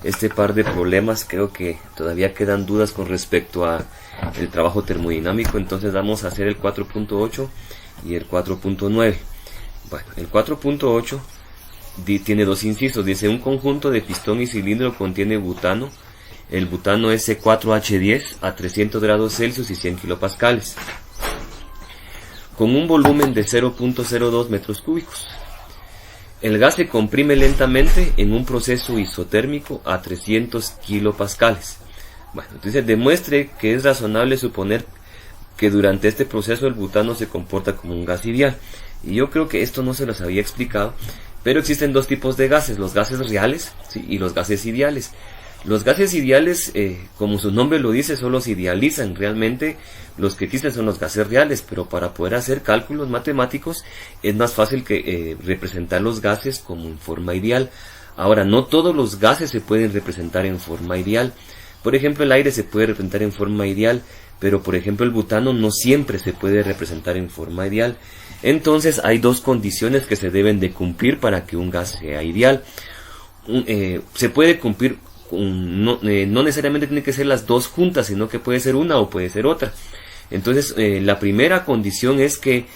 este par de problemas. Creo que todavía quedan dudas con respecto a el trabajo termodinámico, entonces vamos a hacer el 4.8 y el 4.9. Bueno, el 4.8 tiene dos incisos. Dice: un conjunto de pistón y cilindro contiene butano. El butano es C4H10 a 300 grados Celsius y 100 kilopascales, con un volumen de 0.02 metros cúbicos. El gas se comprime lentamente en un proceso isotérmico a 300 kilopascales. Bueno, entonces demuestre que es razonable suponer que durante este proceso el butano se comporta como un gas ideal. Y yo creo que esto no se los había explicado, pero existen dos tipos de gases: los gases reales, ¿sí?, y los gases ideales. Los gases ideales, como su nombre lo dice, solo se idealizan. Realmente los que existen son los gases reales, pero para poder hacer cálculos matemáticos es más fácil que representar los gases como en forma ideal. Ahora, no todos los gases se pueden representar en forma ideal. Por ejemplo, el aire se puede representar en forma ideal, pero por ejemplo el butano no siempre se puede representar en forma ideal. Entonces hay dos condiciones que se deben de cumplir para que un gas sea ideal. Se puede cumplir, no necesariamente tiene que ser las dos juntas, sino que puede ser una o puede ser otra. Entonces la primera condición es que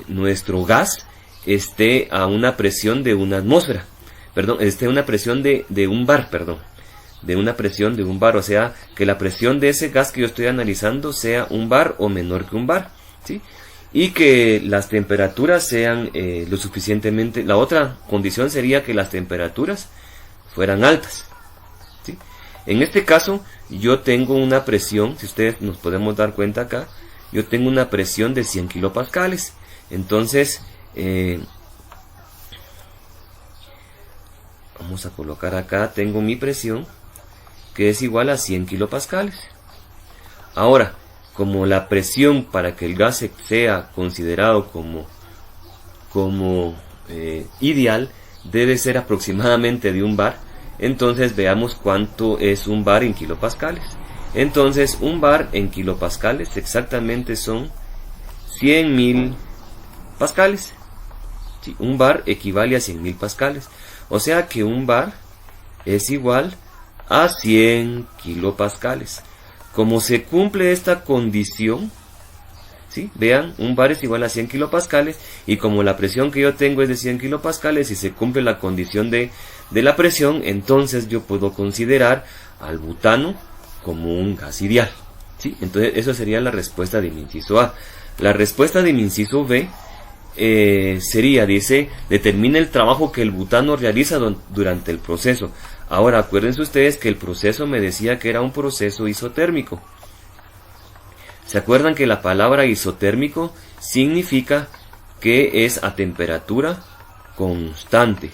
nuestro gas esté a una presión de una atmósfera, esté a una presión de un bar, de una presión de un bar, o sea, que la presión de ese gas que yo estoy analizando sea un bar o menor que un bar, ¿sí? Y que las temperaturas sean lo suficientemente. La otra condición sería que las temperaturas fueran altas, ¿sí? En este caso yo tengo una presión, si ustedes nos podemos dar cuenta acá, yo tengo una presión de 100 kilopascales. Entonces vamos a colocar acá, tengo mi presión que es igual a 100 kilopascales. Ahora, como la presión para que el gas sea considerado como ideal debe ser aproximadamente de un bar, entonces veamos cuánto es un bar en kilopascales. Entonces un bar en kilopascales exactamente son 100.000 pascales. Sí, un bar equivale a 100.000 pascales. O sea que un bar es igual a 100 kilopascales. Como se cumple esta condición, ¿sí? Vean, un bar es igual a 100 kilopascales, y como la presión que yo tengo es de 100 kilopascales y se cumple la condición de la presión, entonces yo puedo considerar al butano como un gas ideal, ¿sí? Entonces eso sería la respuesta de mi inciso A. La respuesta de mi inciso B sería, dice, determina el trabajo que el butano realiza durante el proceso. Ahora acuérdense ustedes que el proceso me decía que era un proceso isotérmico. ¿Se acuerdan que la palabra isotérmico significa que es a temperatura constante?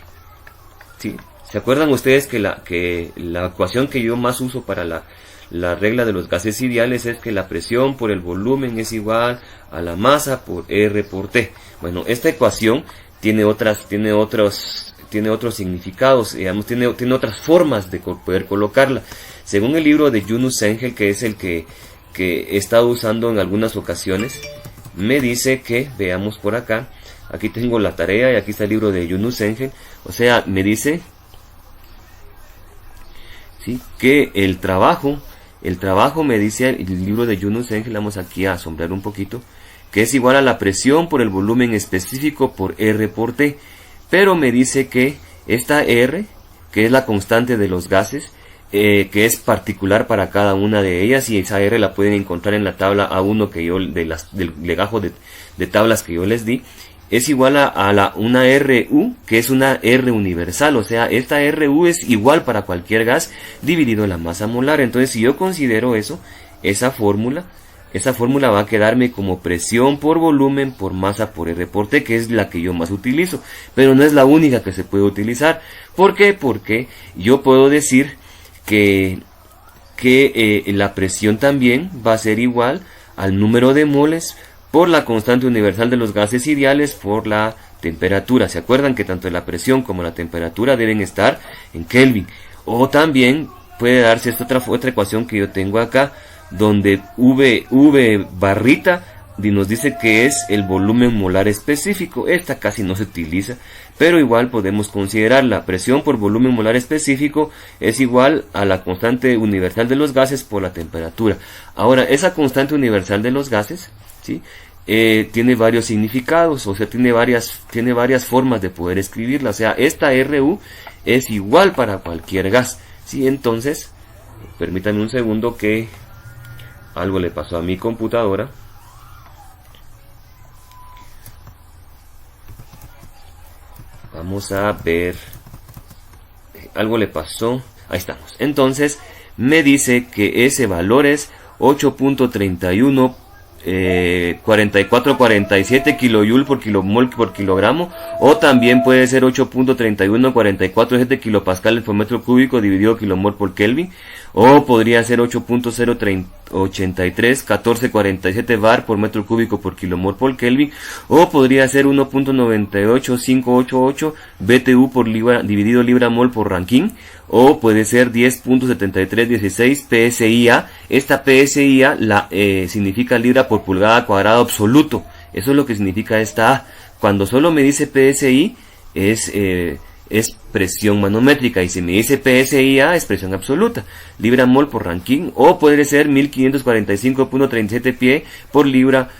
¿Sí? ¿Se acuerdan ustedes que la ecuación que yo más uso para la regla de los gases ideales es que la presión por el volumen es igual a la masa por R por T? Bueno, esta ecuación tiene otros significados, digamos, tiene otras formas de poder colocarla. Según el libro de Yunus Engel, que es el que he estado usando en algunas ocasiones, me dice que, veamos por acá, aquí tengo la tarea y aquí está el libro de Yunus Engel, o sea, me dice, ¿sí?, que el trabajo me dice el libro de Yunus Engel, vamos aquí a sombrear un poquito, que es igual a la presión por el volumen específico por R por T, pero me dice que esta R, que es la constante de los gases, que es particular para cada una de ellas, y esa R la pueden encontrar en la tabla A1 que yo, del legajo de tablas que yo les di, es igual a una RU, que es una R universal, o sea, esta RU es igual para cualquier gas dividido en la masa molar. Entonces, si yo considero eso, esa fórmula va a quedarme como presión por volumen por masa por R por T, que es la que yo más utilizo, pero no es la única que se puede utilizar. ¿Por qué? Porque yo puedo decir que la presión también va a ser igual al número de moles por la constante universal de los gases ideales por la temperatura. ¿Se acuerdan que tanto la presión como la temperatura deben estar en Kelvin? O también puede darse esta otra ecuación que yo tengo acá, donde V barrita nos dice que es el volumen molar específico. Esta casi no se utiliza, pero igual podemos considerar la presión por volumen molar específico es igual a la constante universal de los gases por la temperatura. Ahora, esa constante universal de los gases, ¿sí?, tiene varios significados, o sea, tiene varias formas de poder escribirla. O sea, esta RU es igual para cualquier gas, ¿sí? Entonces, permítanme un segundo que algo le pasó a mi computadora. Vamos a ver. Algo le pasó. Ahí estamos. Entonces, me dice que ese valor es 8.31 4447 kilojoule por kilomol por kilogramo, o también puede ser 8.3144 kilopascales por metro cúbico dividido kilomol por Kelvin, o podría ser 8.083 1447 bar por metro cúbico por kilomol por Kelvin, o podría ser 1.98588 BTU por libra dividido libra mol por Rankine, o puede ser 10.7316 PSIA. Esta PSIA significa libra por pulgada cuadrada absoluto. Eso es lo que significa esta A. Cuando solo me dice PSI es presión manométrica, y si me dice PSIA es presión absoluta, libra mol por Rankine, o puede ser 1545.37 pie por libra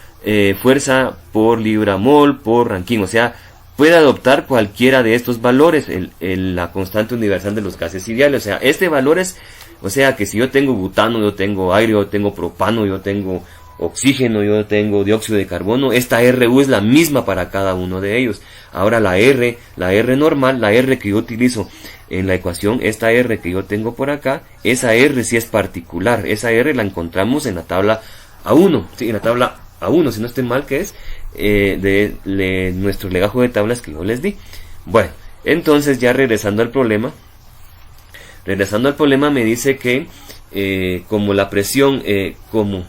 fuerza por libra mol por Rankine. O sea, puede adoptar cualquiera de estos valores, la constante universal de los gases ideales. O sea, este valor es, o sea, que si yo tengo butano, yo tengo aire, yo tengo propano, yo tengo oxígeno, yo tengo dióxido de carbono, esta RU es la misma para cada uno de ellos. Ahora la R normal, la R que yo utilizo en la ecuación, esta R que yo tengo por acá, esa R sí es particular. Esa R la encontramos en la tabla A1, sí, en la tabla A1, si no estoy mal, que es de nuestro legajo de tablas que yo les di. Bueno, entonces ya regresando al problema me dice que como la presión, como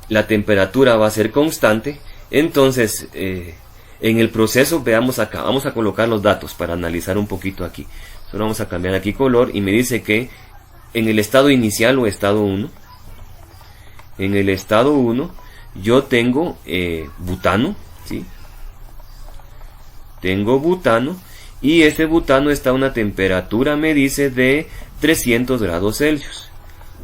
la temperatura va a ser constante, entonces en el proceso, veamos acá, vamos a colocar los datos para analizar un poquito aquí. Solo vamos a cambiar aquí color, y me dice que en el estado inicial o estado 1, en el estado 1 yo tengo butano, ¿sí? Tengo butano, y ese butano está a una temperatura, me dice, de 300 grados Celsius.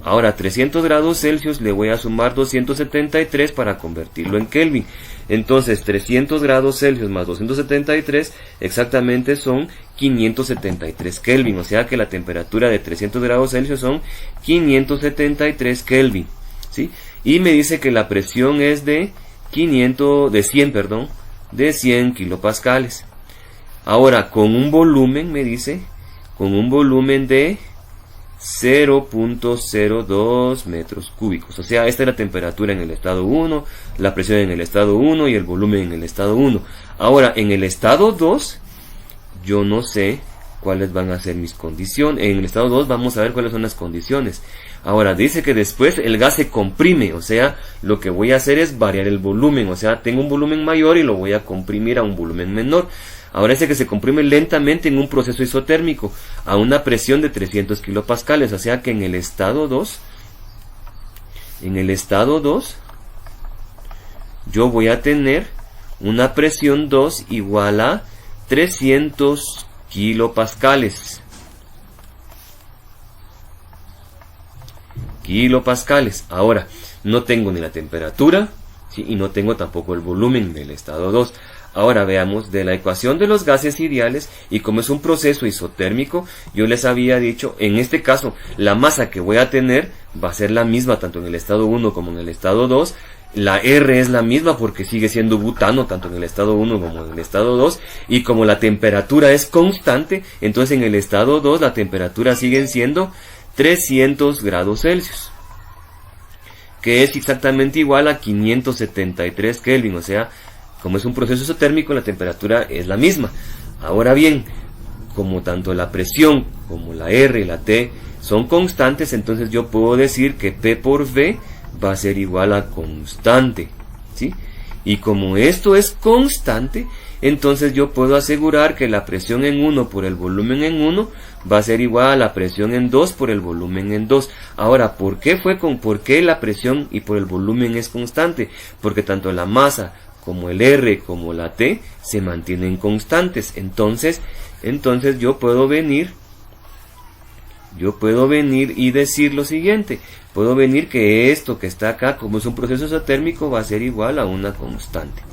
Ahora, 300 grados Celsius le voy a sumar 273 para convertirlo en Kelvin. Entonces, 300 grados Celsius más 273 exactamente son 573 Kelvin. O sea que la temperatura de 300 grados Celsius son 573 Kelvin, ¿sí? Y me dice que la presión es de 100 kilopascales. Ahora, con un volumen, me dice, con un volumen de 0.02 metros cúbicos. O sea, esta es la temperatura en el estado 1, la presión en el estado 1 y el volumen en el estado 1. Ahora, en el estado 2, yo no sé cuáles van a ser mis condiciones. En el estado 2 vamos a ver cuáles son las condiciones. Ahora, dice que después el gas se comprime, o sea, lo que voy a hacer es variar el volumen. O sea, tengo un volumen mayor y lo voy a comprimir a un volumen menor. Ahora dice que se comprime lentamente en un proceso isotérmico a una presión de 300 kilopascales. O sea que en el estado 2, yo voy a tener una presión 2 igual a 300 kilopascales. Ahora, no tengo ni la temperatura, ¿sí?, y no tengo tampoco el volumen del estado 2. Ahora veamos de la ecuación de los gases ideales, y como es un proceso isotérmico, yo les había dicho, en este caso, la masa que voy a tener va a ser la misma tanto en el estado 1 como en el estado 2. La R es la misma porque sigue siendo butano tanto en el estado 1 como en el estado 2. Y como la temperatura es constante, entonces en el estado 2 la temperatura sigue siendo 300 grados Celsius, que es exactamente igual a 573 Kelvin. O sea, como es un proceso isotérmico, la temperatura es la misma. Ahora bien, como tanto la presión como la R y la T son constantes, entonces yo puedo decir que P por V va a ser igual a constante, ¿sí? Y como esto es constante, entonces yo puedo asegurar que la presión en 1 por el volumen en 1 va a ser igual a la presión en 2 por el volumen en 2. Ahora, ¿por qué la presión y por el volumen es constante? Porque tanto la masa como el R como la T se mantienen constantes. Entonces yo puedo venir y decir lo siguiente. Puedo venir que esto que está acá, como es un proceso isotérmico, va a ser igual a una constante.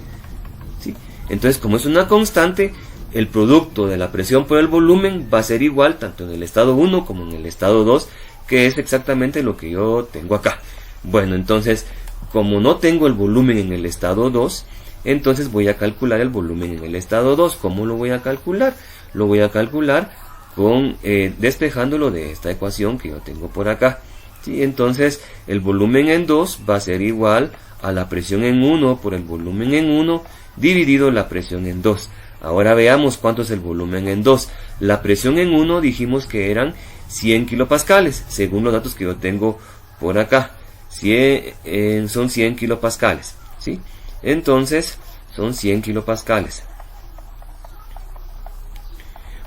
¿Sí? Entonces, como es una constante, el producto de la presión por el volumen va a ser igual tanto en el estado 1 como en el estado 2, que es exactamente lo que yo tengo acá. Bueno, entonces, como no tengo el volumen en el estado 2, entonces voy a calcular el volumen en el estado 2. ¿Cómo lo voy a calcular? Lo voy a calcular con despejándolo de esta ecuación que yo tengo por acá. ¿Sí? Entonces, el volumen en 2 va a ser igual a la presión en 1 por el volumen en 1 dividido la presión en 2. Ahora veamos cuánto es el volumen en 2. La presión en 1 dijimos que eran 100 kilopascales, según los datos que yo tengo por acá. Son 100 kilopascales. ¿Sí? Entonces, son 100 kilopascales.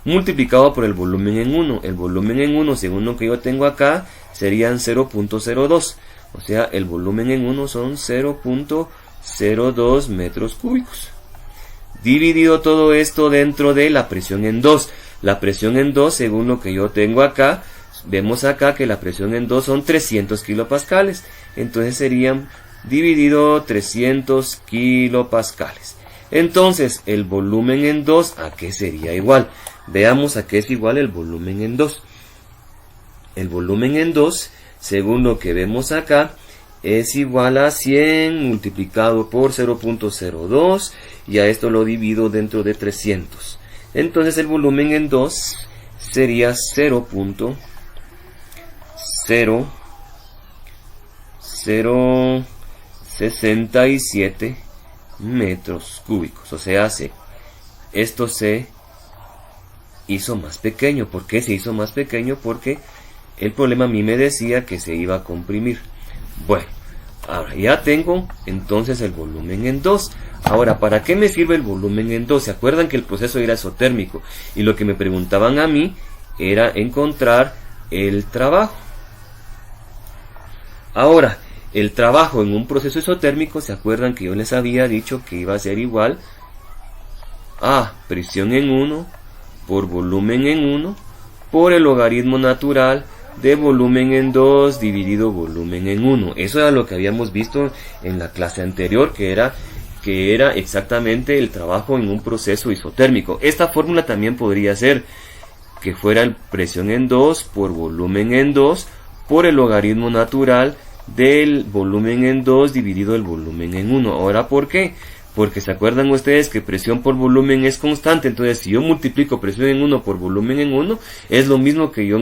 Multiplicado por el volumen en 1. El volumen en 1, según lo que yo tengo acá, serían 0.02. O sea, el volumen en 1 son 0.02 metros cúbicos. Dividido todo esto dentro de la presión en 2. La presión en 2, según lo que yo tengo acá, vemos acá que la presión en 2 son 300 kilopascales. Entonces serían dividido 300 kilopascales. Entonces, el volumen en 2, ¿a qué sería igual? Veamos a qué es igual el volumen en 2. El volumen en 2, según lo que vemos acá, es igual a 100 multiplicado por 0.02 y a esto lo divido dentro de 300. Entonces el volumen en 2 sería 0.067 metros cúbicos. O sea, esto se hizo más pequeño. ¿Por qué se hizo más pequeño? Porque el problema a mí me decía que se iba a comprimir. Bueno, ahora ya tengo entonces el volumen en 2. Ahora, ¿para qué me sirve el volumen en 2? ¿Se acuerdan que el proceso era isotérmico? Y lo que me preguntaban a mí era encontrar el trabajo. Ahora, el trabajo en un proceso isotérmico, ¿se acuerdan que yo les había dicho que iba a ser igual a presión en 1 por volumen en 1 por el logaritmo natural de volumen en 2 dividido volumen en 1. Eso era lo que habíamos visto en la clase anterior, que era exactamente el trabajo en un proceso isotérmico. Esta fórmula también podría ser que fuera el presión en 2 por volumen en 2 por el logaritmo natural del volumen en 2 dividido el volumen en 1. Ahora, ¿por qué? Porque se acuerdan ustedes que presión por volumen es constante. Entonces, si yo multiplico presión en 1 por volumen en 1, es lo mismo que yo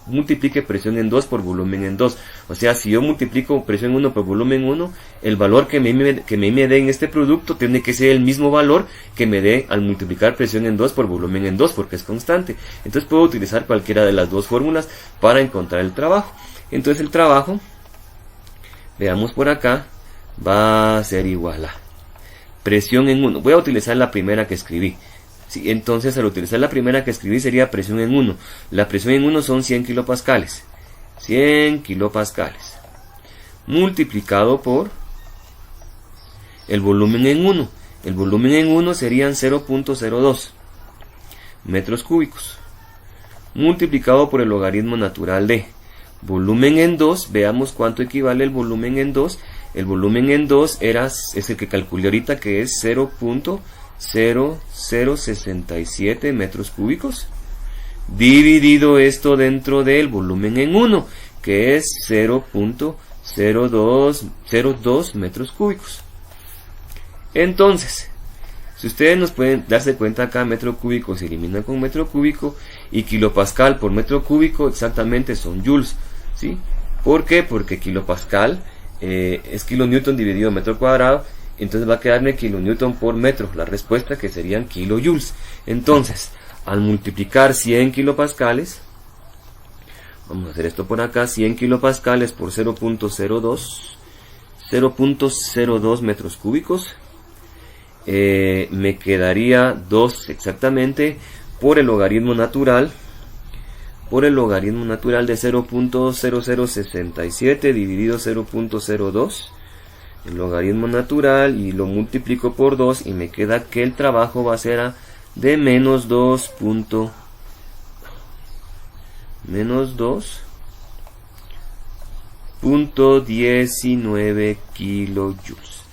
multiplique presión en 2 por volumen en 2. O sea, si yo multiplico presión en 1 por volumen en 1, el valor que me dé en este producto tiene que ser el mismo valor que me dé al multiplicar presión en 2 por volumen en 2, porque es constante. Entonces, puedo utilizar cualquiera de las dos fórmulas para encontrar el trabajo. Entonces, el trabajo, veamos por acá, va a ser igual a presión en 1. Voy a utilizar la primera que escribí. Sí, entonces, al utilizar la primera que escribí sería presión en 1. La presión en 1 son 100 kilopascales. 100 kilopascales. Multiplicado por el volumen en 1. El volumen en 1 serían 0.02 metros cúbicos. Multiplicado por el logaritmo natural de volumen en 2. Veamos cuánto equivale el volumen en 2. El volumen en 2 es el que calculé ahorita, que es 0.0067 metros cúbicos. Dividido esto dentro del volumen en 1, que es 0.02 metros cúbicos. Entonces, si ustedes nos pueden darse cuenta acá, metro cúbico se elimina con metro cúbico y kilopascal por metro cúbico exactamente son joules. ¿Sí? ¿Por qué? Porque kilopascal es kilonewton dividido metro cuadrado, entonces va a quedarme kilonewton por metro, la respuesta que serían kilojoules. Entonces, al multiplicar 100 kilopascales, vamos a hacer esto por acá, 100 kilopascales por 0.02 metros cúbicos, me quedaría 2 exactamente por el logaritmo natural por el logaritmo natural de 0.0067 dividido 0.02, el logaritmo natural, y lo multiplico por 2 y me queda que el trabajo va a ser de menos 2.19 kilojoules.